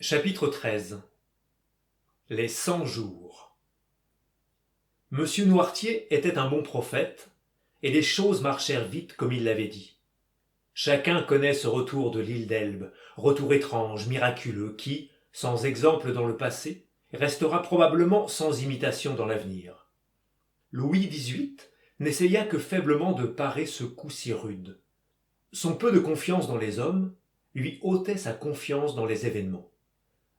Chapitre 13. Les 100 jours. Monsieur Noirtier était un bon prophète, et les choses marchèrent vite comme il l'avait dit. Chacun connaît ce retour de l'île d'Elbe, retour étrange, miraculeux, qui, sans exemple dans le passé, restera probablement sans imitation dans l'avenir. Louis XVIII n'essaya que faiblement de parer ce coup si rude. Son peu de confiance dans les hommes lui ôtait sa confiance dans les événements.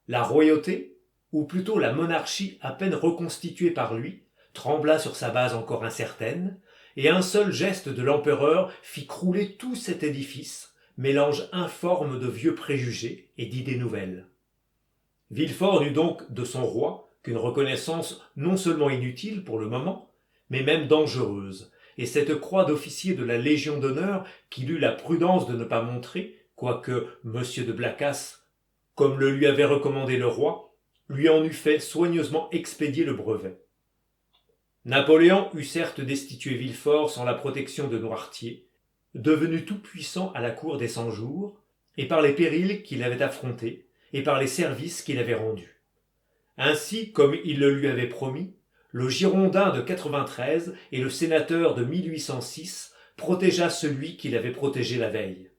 La royauté, ou plutôt la monarchie à peine reconstituée par lui, trembla sur sa base encore incertaine, et un seul geste de l'empereur fit crouler tout cet édifice, mélange informe de vieux préjugés et d'idées nouvelles. Villefort n'eut donc de son roi qu'une reconnaissance non seulement inutile pour le moment, mais même dangereuse, et cette croix d'officier de la Légion d'honneur qu'il eut la prudence de ne pas montrer, quoique M. de Blacas, comme le lui avait recommandé le roi, lui en eût fait soigneusement expédier le brevet. Napoléon eût certes destitué Villefort sans la protection de Noirtier, devenu tout-puissant à la cour des 100 jours, et par les périls qu'il avait affrontés, et par les services qu'il avait rendus. Ainsi, comme il le lui avait promis, le Girondin de 93 et le sénateur de 1806 protégea celui qu'il avait protégé la veille.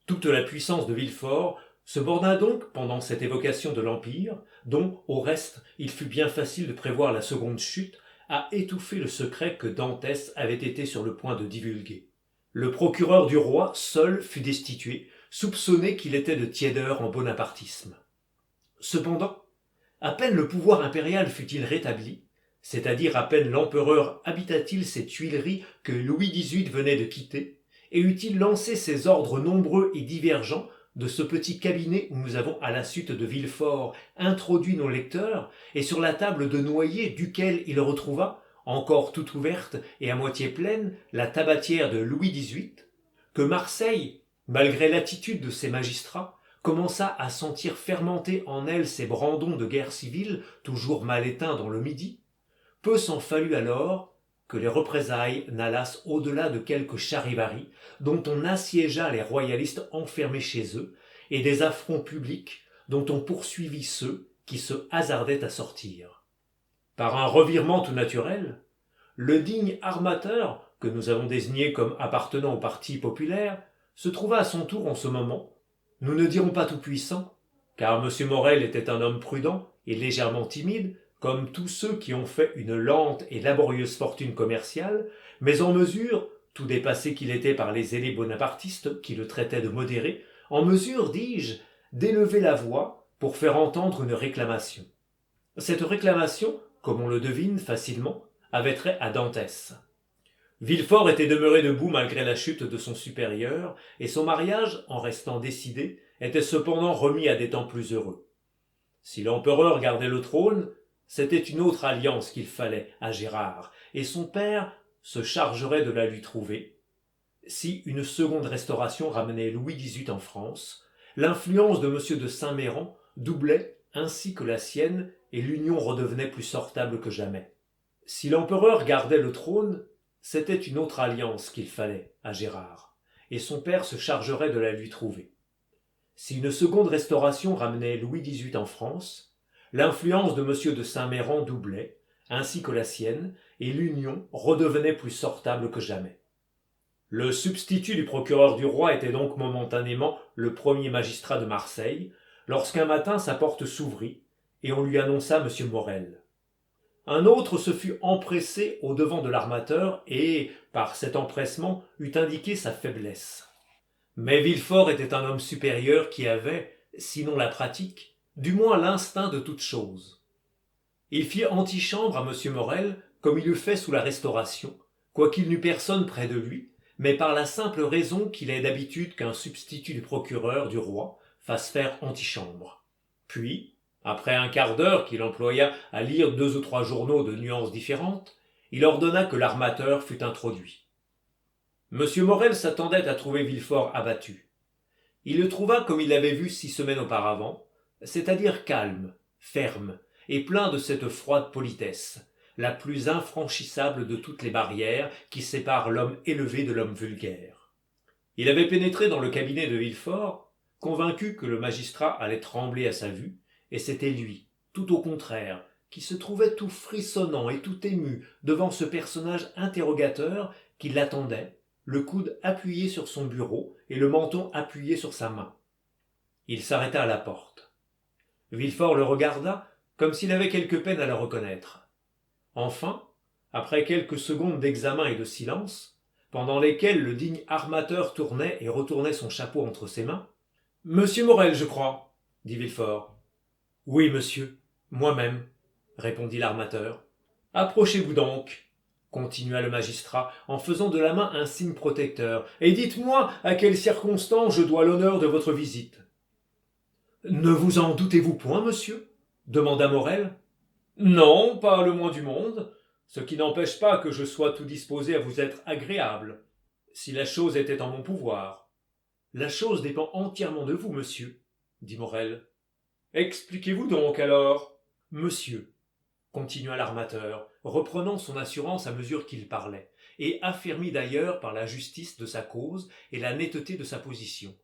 Toute la puissance de Villefort se borna donc pendant cette évocation de l'Empire, dont, au reste, il fut bien facile de prévoir la seconde chute, à étouffer le secret que Dantès avait été sur le point de divulguer. Le procureur du roi seul fut destitué, soupçonné qu'il était de tiédeur en bonapartisme. Cependant, à peine le pouvoir impérial fut-il rétabli, c'est-à-dire à peine l'empereur habita-t-il ces Tuileries que Louis XVIII venait de quitter, et eut-il lancé ses ordres nombreux et divergents de ce petit cabinet où nous avons, à la suite de Villefort, introduit nos lecteurs, et sur la table de noyer duquel il retrouva, encore toute ouverte et à moitié pleine, la tabatière de Louis XVIII, que Marseille, malgré l'attitude de ses magistrats, commença à sentir fermenter en elle ces brandons de guerre civile, toujours mal éteints dans le Midi, peu s'en fallut alors que les représailles n'allassent au-delà de quelques charivaris dont on assiégea les royalistes enfermés chez eux, et des affronts publics dont on poursuivit ceux qui se hasardaient à sortir. Par un revirement tout naturel, le digne armateur, que nous avons désigné comme appartenant au parti populaire, se trouva à son tour en ce moment, nous ne dirons pas tout-puissant, car M. Morel était un homme prudent et légèrement timide, comme tous ceux qui ont fait une lente et laborieuse fortune commerciale, mais en mesure, tout dépassé qu'il était par les zélés bonapartistes qui le traitaient de modéré, en mesure, dis-je, d'élever la voix pour faire entendre une réclamation. Cette réclamation, comme on le devine facilement, avait trait à Dantès. Villefort était demeuré debout malgré la chute de son supérieur, et son mariage, en restant décidé, était cependant remis à des temps plus heureux. Si l'empereur gardait le trône, c'était une autre alliance qu'il fallait à Gérard, et son père se chargerait de la lui trouver. Si une seconde restauration ramenait Louis XVIII en France, l'influence de M. de Saint-Méran doublait ainsi que la sienne, et l'union redevenait plus sortable que jamais. Si l'empereur gardait le trône, c'était une autre alliance qu'il fallait à Gérard, et son père se chargerait de la lui trouver. Si une seconde restauration ramenait Louis XVIII en France, l'influence de M. de Saint-Méran doublait, ainsi que la sienne, et l'union redevenait plus sortable que jamais. Le substitut du procureur du roi était donc momentanément le premier magistrat de Marseille, lorsqu'un matin sa porte s'ouvrit, et on lui annonça M. Morel. Un autre se fut empressé au-devant de l'armateur et, par cet empressement, eut indiqué sa faiblesse. Mais Villefort était un homme supérieur qui avait, sinon la pratique, du moins l'instinct de toute chose. Il fit antichambre à M. Morel, comme il eût fait sous la Restauration, quoiqu'il n'eût personne près de lui, mais par la simple raison qu'il est d'habitude qu'un substitut du procureur du roi fasse faire antichambre. Puis, après un quart d'heure qu'il employa à lire 2 ou 3 journaux de nuances différentes, il ordonna que l'armateur fût introduit. M. Morel s'attendait à trouver Villefort abattu. Il le trouva comme il l'avait vu 6 semaines auparavant, c'est-à-dire calme, ferme, et plein de cette froide politesse, la plus infranchissable de toutes les barrières qui séparent l'homme élevé de l'homme vulgaire. Il avait pénétré dans le cabinet de Villefort, convaincu que le magistrat allait trembler à sa vue, et c'était lui, tout au contraire, qui se trouvait tout frissonnant et tout ému devant ce personnage interrogateur qui l'attendait, le coude appuyé sur son bureau et le menton appuyé sur sa main. Il s'arrêta à la porte. Villefort le regarda comme s'il avait quelque peine à le reconnaître. Enfin, après quelques secondes d'examen et de silence, pendant lesquelles le digne armateur tournait et retournait son chapeau entre ses mains, « Monsieur Morel, je crois, dit Villefort. « Oui, monsieur, moi-même, répondit l'armateur. « Approchez-vous donc, continua le magistrat en faisant de la main un signe protecteur, et dites-moi à quelles circonstances je dois l'honneur de votre visite. » Ne vous en doutez-vous point, monsieur demanda Morel. Non, pas le moins du monde, ce qui n'empêche pas que je sois tout disposé à vous être agréable, si la chose était en mon pouvoir. La chose dépend entièrement de vous, monsieur, dit Morel. Expliquez-vous donc alors. Monsieur, continua l'armateur, reprenant son assurance à mesure qu'il parlait, et affermi d'ailleurs par la justice de sa cause et la netteté de sa position.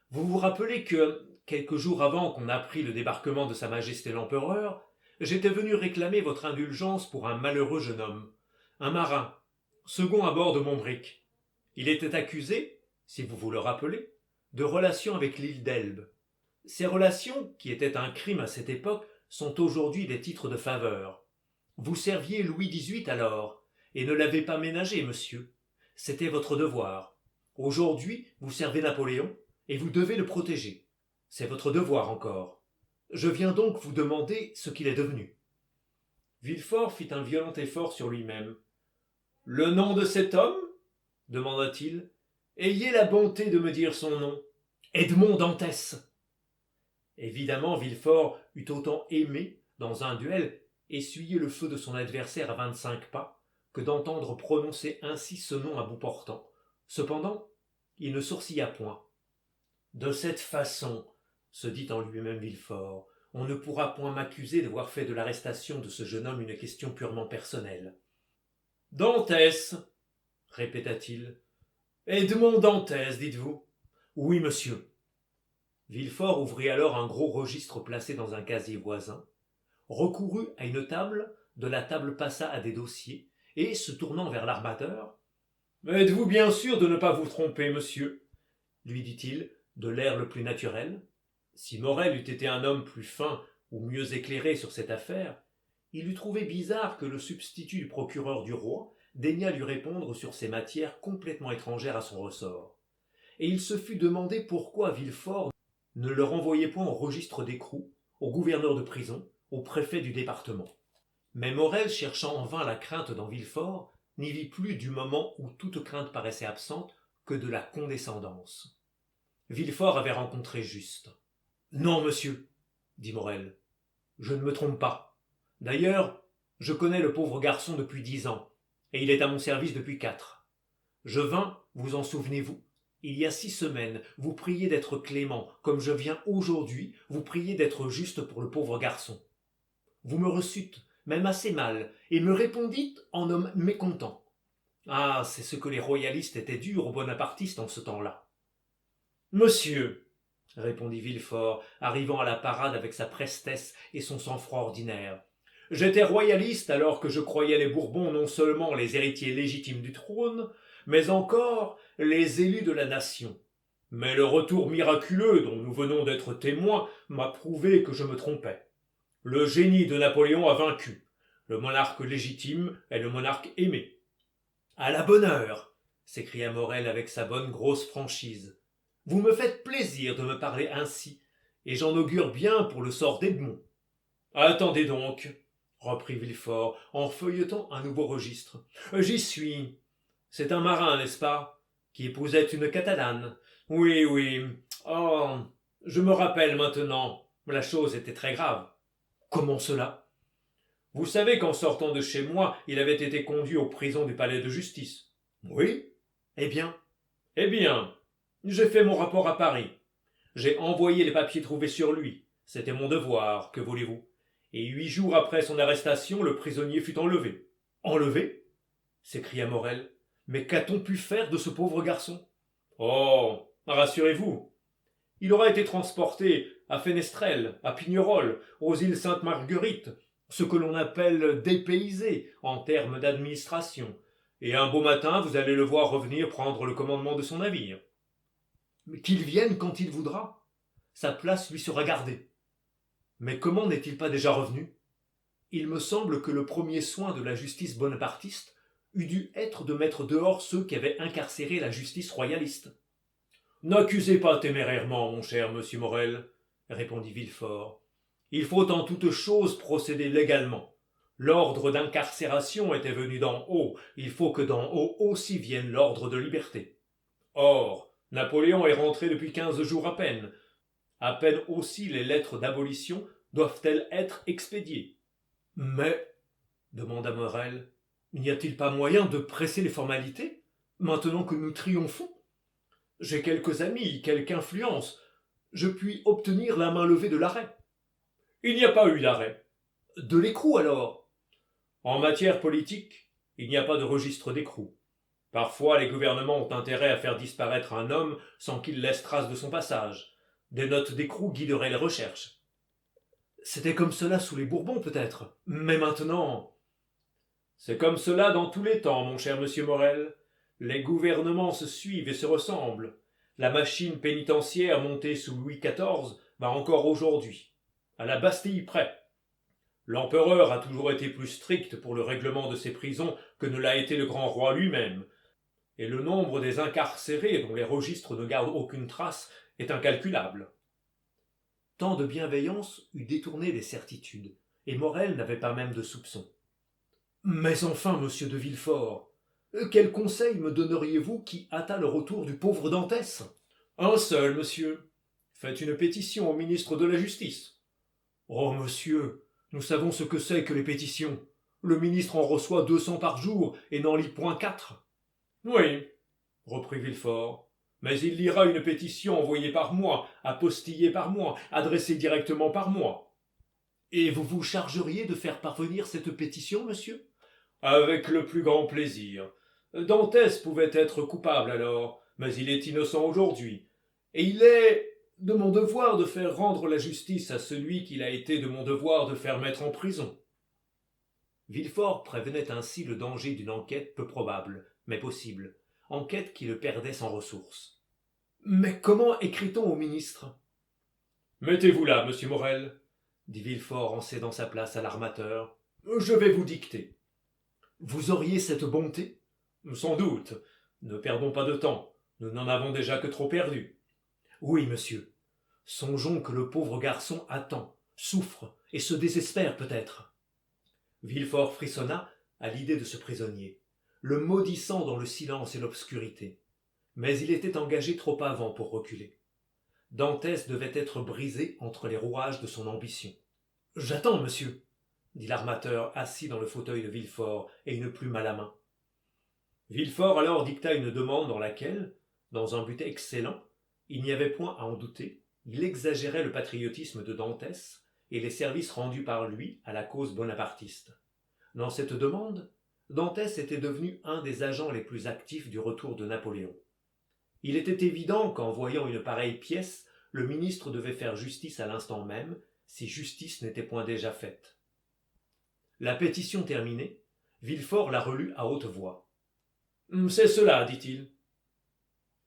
Vous vous rappelez que, quelques jours avant qu'on apprit le débarquement de Sa Majesté l'Empereur, j'étais venu réclamer votre indulgence pour un malheureux jeune homme, un marin, second à bord de mon brick. Il était accusé, si vous vous le rappelez, de relations avec l'île d'Elbe. Ces relations, qui étaient un crime à cette époque, sont aujourd'hui des titres de faveur. Vous serviez Louis XVIII alors, et ne l'avez pas ménagé, monsieur. C'était votre devoir. Aujourd'hui, vous servez Napoléon, et vous devez le protéger. C'est votre devoir encore. Je viens donc vous demander ce qu'il est devenu. Villefort fit un violent effort sur lui-même. « Le nom de cet homme » demanda-t-il. « Ayez la bonté de me dire son nom. »« Edmond Dantès. » Évidemment, Villefort eût autant aimé, dans un duel, essuyer le feu de son adversaire à 25 pas, que d'entendre prononcer ainsi ce nom à bout portant. Cependant, il ne sourcilla point. De cette façon, se dit en lui-même Villefort, on ne pourra point m'accuser d'avoir fait de l'arrestation de ce jeune homme une question purement personnelle. Dantès, répéta-t-il. Edmond Dantès, dites-vous? Oui, monsieur. Villefort ouvrit alors un gros registre placé dans un casier voisin, recourut à une table, de la table passa à des dossiers, et, se tournant vers l'armateur, « Êtes-vous bien sûr de ne pas vous tromper, monsieur ?» lui dit-il, de l'air le plus naturel. Si Morel eût été un homme plus fin ou mieux éclairé sur cette affaire, il eût trouvé bizarre que le substitut du procureur du roi daignât lui répondre sur ces matières complètement étrangères à son ressort. Et il se fût demandé pourquoi Villefort ne le renvoyait point au registre d'écrou, au gouverneur de prison, au préfet du département. Mais Morel, cherchant en vain la crainte dans Villefort, n'y vit plus du moment où toute crainte paraissait absente que de la condescendance. Villefort avait rencontré juste. « Non, monsieur, dit Morel, je ne me trompe pas. D'ailleurs, je connais le pauvre garçon depuis 10 ans, et il est à mon service depuis 4. Je vins, vous en souvenez-vous, il y a 6 semaines, vous prier d'être clément, comme je viens aujourd'hui vous prier d'être juste pour le pauvre garçon. Vous me reçûtes, même assez mal, et me répondîtes en homme mécontent. Ah, c'est ce que les royalistes étaient durs aux bonapartistes en ce temps-là. Monsieur, répondit Villefort, arrivant à la parade avec sa prestesse et son sang-froid ordinaire, j'étais royaliste alors que je croyais les Bourbons non seulement les héritiers légitimes du trône, mais encore les élus de la nation. Mais le retour miraculeux dont nous venons d'être témoins m'a prouvé que je me trompais. Le génie de Napoléon a vaincu. Le monarque légitime est le monarque aimé. À la bonne heure, s'écria Morel avec sa bonne grosse franchise. Vous me faites plaisir de me parler ainsi, et j'en augure bien pour le sort d'Edmond. Attendez donc, reprit Villefort, en feuilletant un nouveau registre. J'y suis. C'est un marin, n'est-ce pas, qui épousait une Catalane. Oui, oui. Oh, je me rappelle maintenant. La chose était très grave. Comment cela? Vous savez qu'en sortant de chez moi, il avait été conduit aux prisons du palais de justice. Oui. Eh bien? Eh bien, j'ai fait mon rapport à Paris. J'ai envoyé les papiers trouvés sur lui. C'était mon devoir, que voulez-vous? Et 8 jours après son arrestation, le prisonnier fut enlevé. Enlevé? S'écria Morel. Mais qu'a-t-on pu faire de ce pauvre garçon? Oh, rassurez-vous. Il aura été transporté à Fenestrelle, à Pignerol, aux îles Sainte-Marguerite, ce que l'on appelle dépaysé en termes d'administration. Et un beau matin, vous allez le voir revenir prendre le commandement de son navire. Mais qu'il vienne quand il voudra. Sa place lui sera gardée. Mais comment n'est-il pas déjà revenu? Il me semble que le premier soin de la justice bonapartiste eût dû être de mettre dehors ceux qui avaient incarcéré la justice royaliste. N'accusez pas témérairement, mon cher monsieur Morel, répondit Villefort. Il faut en toute chose procéder légalement. L'ordre d'incarcération était venu d'en haut, il faut que d'en haut aussi vienne l'ordre de liberté. Or, Napoléon est rentré depuis 15 jours à peine. À peine aussi les lettres d'abolition doivent-elles être expédiées. Mais, demanda Morel, n'y a-t-il pas moyen de presser les formalités, maintenant que nous triomphons? J'ai quelques amis, quelque influence. Je puis obtenir la main levée de l'arrêt. Il n'y a pas eu d'arrêt. De l'écrou alors? En matière politique, il n'y a pas de registre d'écrou. Parfois, les gouvernements ont intérêt à faire disparaître un homme sans qu'il laisse trace de son passage. Des notes d'écrou guideraient les recherches. C'était comme cela sous les Bourbons, peut-être. Mais maintenant... C'est comme cela dans tous les temps, mon cher monsieur Morel. Les gouvernements se suivent et se ressemblent. La machine pénitentiaire montée sous Louis XIV va encore aujourd'hui, à la Bastille près. L'empereur a toujours été plus strict pour le règlement de ses prisons que ne l'a été le grand roi lui-même, et le nombre des incarcérés dont les registres ne gardent aucune trace est incalculable. Tant de bienveillance eût détourné les certitudes, et Morel n'avait pas même de soupçons. Mais enfin, monsieur de Villefort, quel conseil me donneriez-vous qui hâtât le retour du pauvre Dantès? Un seul, monsieur. Faites une pétition au ministre de la Justice. Oh, monsieur, nous savons ce que c'est que les pétitions. Le ministre en reçoit 200 par jour et n'en lit point 4. Oui, reprit Villefort, mais il lira une pétition envoyée par moi, apostillée par moi, adressée directement par moi. Et vous vous chargeriez de faire parvenir cette pétition, monsieur? Avec le plus grand plaisir. Dantès pouvait être coupable alors, mais il est innocent aujourd'hui, et il est de mon devoir de faire rendre la justice à celui qu'il a été de mon devoir de faire mettre en prison. Villefort prévenait ainsi le danger d'une enquête peu probable, mais possible, enquête qui le perdait sans ressources. Mais comment écrit-on au ministre? Mettez-vous là, monsieur Morel, dit Villefort en cédant sa place à l'armateur. Je vais vous dicter. Vous auriez cette bonté? Sans doute. Ne perdons pas de temps. Nous n'en avons déjà que trop perdu. Oui, monsieur. Songeons que le pauvre garçon attend, souffre et se désespère peut-être. Villefort frissonna à l'idée de ce prisonnier, le maudissant dans le silence et l'obscurité. Mais il était engagé trop avant pour reculer. Dantès devait être brisé entre les rouages de son ambition. J'attends, monsieur, dit l'armateur assis dans le fauteuil de Villefort et une plume à la main. Villefort alors dicta une demande dans laquelle, dans un but excellent, il n'y avait point à en douter, il exagérait le patriotisme de Dantès et les services rendus par lui à la cause bonapartiste. Dans cette demande, Dantès était devenu un des agents les plus actifs du retour de Napoléon. Il était évident qu'en voyant une pareille pièce, le ministre devait faire justice à l'instant même, si justice n'était point déjà faite. La pétition terminée, Villefort la relut à haute voix. « C'est cela, dit-il.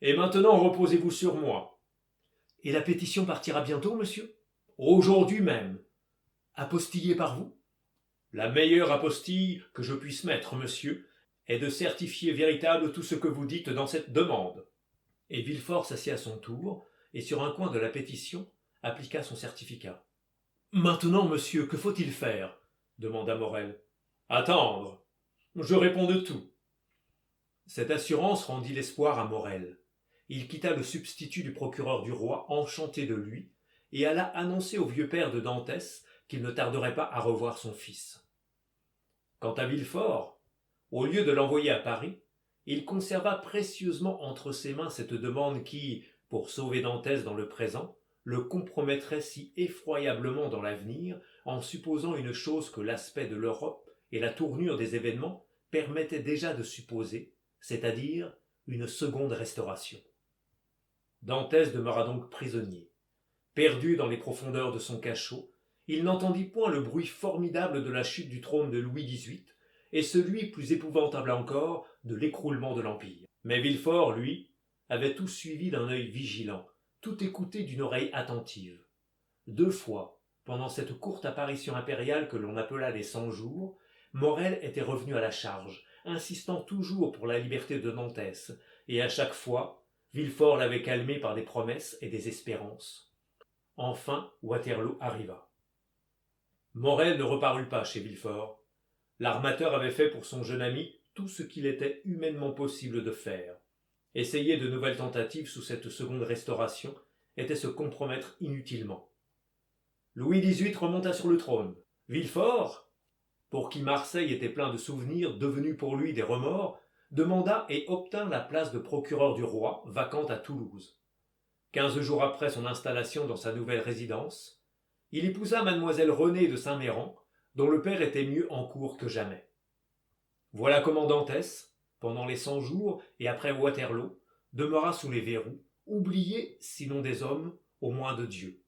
Et maintenant reposez-vous sur moi. » Et la pétition partira bientôt, monsieur? Aujourd'hui même. Apostillée par vous? La meilleure apostille que je puisse mettre, monsieur, est de certifier véritable tout ce que vous dites dans cette demande. Et Villefort s'assit à son tour, et sur un coin de la pétition, appliqua son certificat. Maintenant, monsieur, que faut-il faire? Demanda Morel. Attendre. Je réponds de tout. Cette assurance rendit l'espoir à Morel. Il quitta le substitut du procureur du roi, enchanté de lui, et alla annoncer au vieux père de Dantès qu'il ne tarderait pas à revoir son fils. Quant à Villefort, au lieu de l'envoyer à Paris, il conserva précieusement entre ses mains cette demande qui, pour sauver Dantès dans le présent, le compromettrait si effroyablement dans l'avenir, en supposant une chose que l'aspect de l'Europe et la tournure des événements permettaient déjà de supposer, c'est-à-dire une seconde restauration. Dantès demeura donc prisonnier. Perdu dans les profondeurs de son cachot, il n'entendit point le bruit formidable de la chute du trône de Louis XVIII et celui, plus épouvantable encore, de l'écroulement de l'Empire. Mais Villefort, lui, avait tout suivi d'un œil vigilant, tout écouté d'une oreille attentive. 2 fois, pendant cette courte apparition impériale que l'on appela les 100 jours, Morrel était revenu à la charge, insistant toujours pour la liberté de Dantès, et à chaque fois, Villefort l'avait calmé par des promesses et des espérances. Enfin, Waterloo arriva. Morrel ne reparut pas chez Villefort. L'armateur avait fait pour son jeune ami tout ce qu'il était humainement possible de faire. Essayer de nouvelles tentatives sous cette seconde restauration était se compromettre inutilement. Louis XVIII remonta sur le trône. Villefort, pour qui Marseille était plein de souvenirs devenus pour lui des remords, demanda et obtint la place de procureur du roi, vacante à Toulouse. 15 jours après son installation dans sa nouvelle résidence, il épousa mademoiselle Renée de Saint-Méran, dont le père était mieux en cour que jamais. Voilà comment Dantès, pendant les 100 jours et après Waterloo, demeura sous les verrous, oublié, sinon des hommes, au moins de Dieu.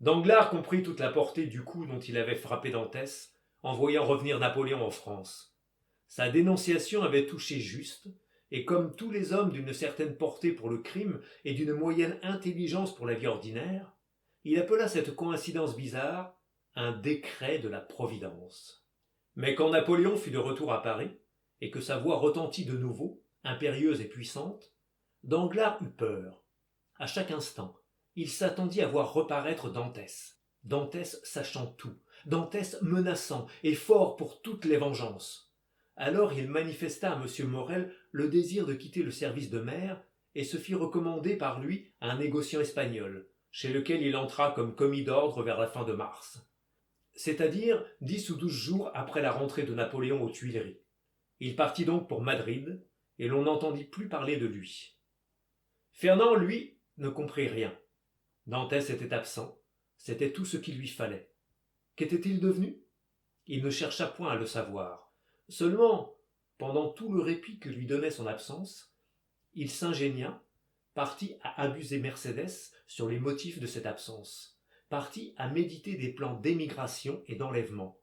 Danglars comprit toute la portée du coup dont il avait frappé Dantès en voyant revenir Napoléon en France. Sa dénonciation avait touché juste, et comme tous les hommes d'une certaine portée pour le crime et d'une moyenne intelligence pour la vie ordinaire, il appela cette coïncidence bizarre un décret de la Providence. Mais quand Napoléon fut de retour à Paris, et que sa voix retentit de nouveau, impérieuse et puissante, Danglars eut peur. À chaque instant, il s'attendit à voir reparaître Dantès. Dantès sachant tout, Dantès menaçant et fort pour toutes les vengeances. Alors il manifesta à M. Morrel le désir de quitter le service de mer et se fit recommander par lui à un négociant espagnol, chez lequel il entra comme commis d'ordre vers la fin de mars, c'est-à-dire 10 ou 12 jours après la rentrée de Napoléon aux Tuileries. Il partit donc pour Madrid, et l'on n'entendit plus parler de lui. Fernand, lui, ne comprit rien. Dantès était absent, c'était tout ce qu'il lui fallait. Qu'était-il devenu? Il ne chercha point à le savoir. Seulement, pendant tout le répit que lui donnait son absence, il s'ingénia, partit à abuser Mercédès sur les motifs de cette absence, partit à méditer des plans d'émigration et d'enlèvement.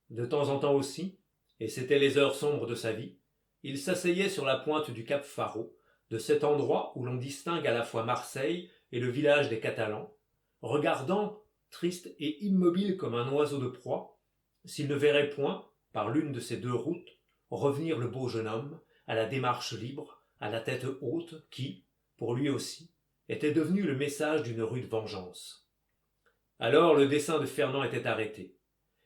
De temps en temps aussi, et c'étaient les heures sombres de sa vie, il s'asseyait sur la pointe du cap Faro, de cet endroit où l'on distingue à la fois Marseille et le village des Catalans, regardant, triste et immobile comme un oiseau de proie, s'il ne verrait point, par l'une de ces 2 routes, revenir le beau jeune homme, à la démarche libre, à la tête haute, qui, pour lui aussi, était devenu le message d'une rude vengeance. Alors le dessein de Fernand était arrêté.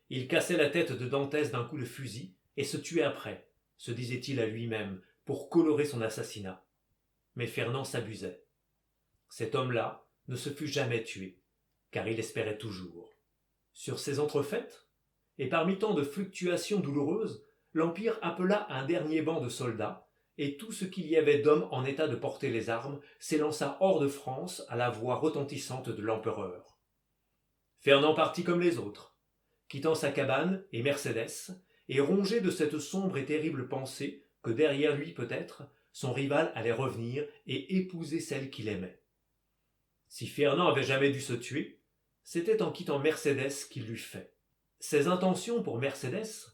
Il cassait la tête de Dantès d'un coup de fusil et se tuait après, se disait-il à lui-même, pour colorer son assassinat. Mais Fernand s'abusait. Cet homme-là ne se fut jamais tué, car il espérait toujours. Sur ces entrefaites, et parmi tant de fluctuations douloureuses, l'Empire appela un dernier banc de soldats, et tout ce qu'il y avait d'hommes en état de porter les armes s'élança hors de France à la voix retentissante de l'empereur. Fernand partit comme les autres, quittant sa cabane et Mercédès, et rongé de cette sombre et terrible pensée que derrière lui peut-être, son rival allait revenir et épouser celle qu'il aimait. Si Fernand avait jamais dû se tuer, c'était en quittant Mercédès qu'il l'eût fait. Ses intentions pour Mercédès,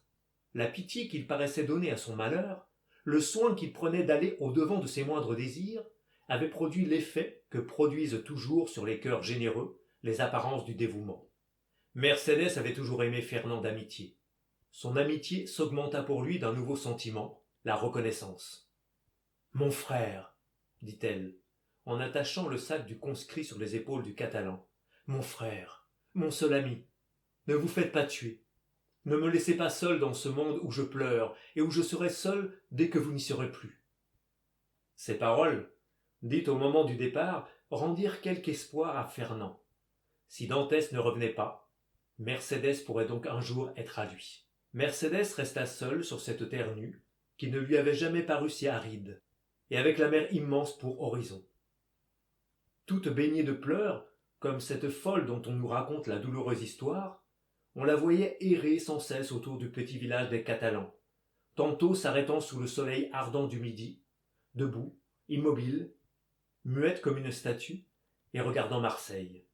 la pitié qu'il paraissait donner à son malheur, le soin qu'il prenait d'aller au-devant de ses moindres désirs, avaient produit l'effet que produisent toujours sur les cœurs généreux les apparences du dévouement. Mercédès avait toujours aimé Fernand d'amitié. Son amitié s'augmenta pour lui d'un nouveau sentiment, la reconnaissance. « Mon frère, dit-elle, en attachant le sac du conscrit sur les épaules du Catalan. Mon frère, mon seul ami, ne vous faites pas tuer. Ne me laissez pas seul dans ce monde où je pleure et où je serai seul dès que vous n'y serez plus. » Ces paroles, dites au moment du départ, rendirent quelque espoir à Fernand. Si Dantès ne revenait pas, Mercédès pourrait donc un jour être à lui. Mercédès resta seule sur cette terre nue, qui ne lui avait jamais paru si aride, et avec la mer immense pour horizon. Toute baignée de pleurs, comme cette folle dont on nous raconte la douloureuse histoire, on la voyait errer sans cesse autour du petit village des Catalans, tantôt s'arrêtant sous le soleil ardent du midi, debout, immobile, muette comme une statue, et regardant Marseille.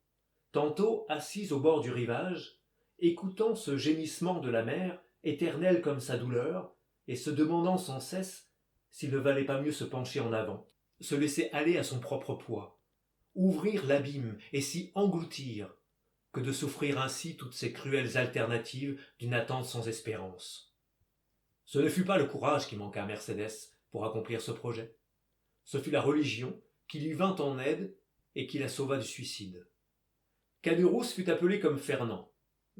Tantôt assise au bord du rivage, écoutant ce gémissement de la mer, éternel comme sa douleur, et se demandant sans cesse s'il ne valait pas mieux se pencher en avant, se laisser aller à son propre poids, ouvrir l'abîme et s'y engloutir, que de souffrir ainsi toutes ces cruelles alternatives d'une attente sans espérance. Ce ne fut pas le courage qui manqua à Mercédès pour accomplir ce projet. Ce fut la religion qui lui vint en aide et qui la sauva du suicide. Caderousse fut appelé comme Fernand.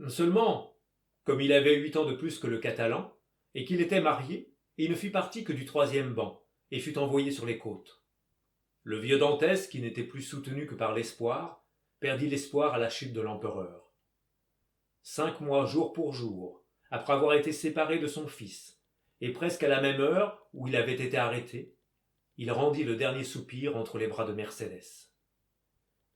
Seulement, comme il avait 8 ans de plus que le Catalan, et qu'il était marié, il ne fit partie que du 3e banc, et fut envoyé sur les côtes. Le vieux Dantès, qui n'était plus soutenu que par l'espoir, perdit l'espoir à la chute de l'empereur. 5 mois jour pour jour, après avoir été séparé de son fils, et presque à la même heure où il avait été arrêté, il rendit le dernier soupir entre les bras de Mercédès.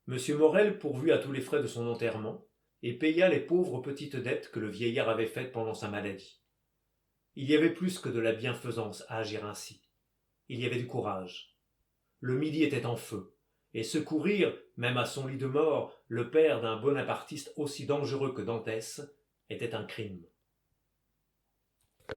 M. Morel pourvut à tous les frais de son enterrement, et paya les pauvres petites dettes que le vieillard avait faites pendant sa maladie. Il y avait plus que de la bienfaisance à agir ainsi. Il y avait du courage. Le Midi était en feu, et secourir, même à son lit de mort, le père d'un bonapartiste aussi dangereux que Dantès, était un crime.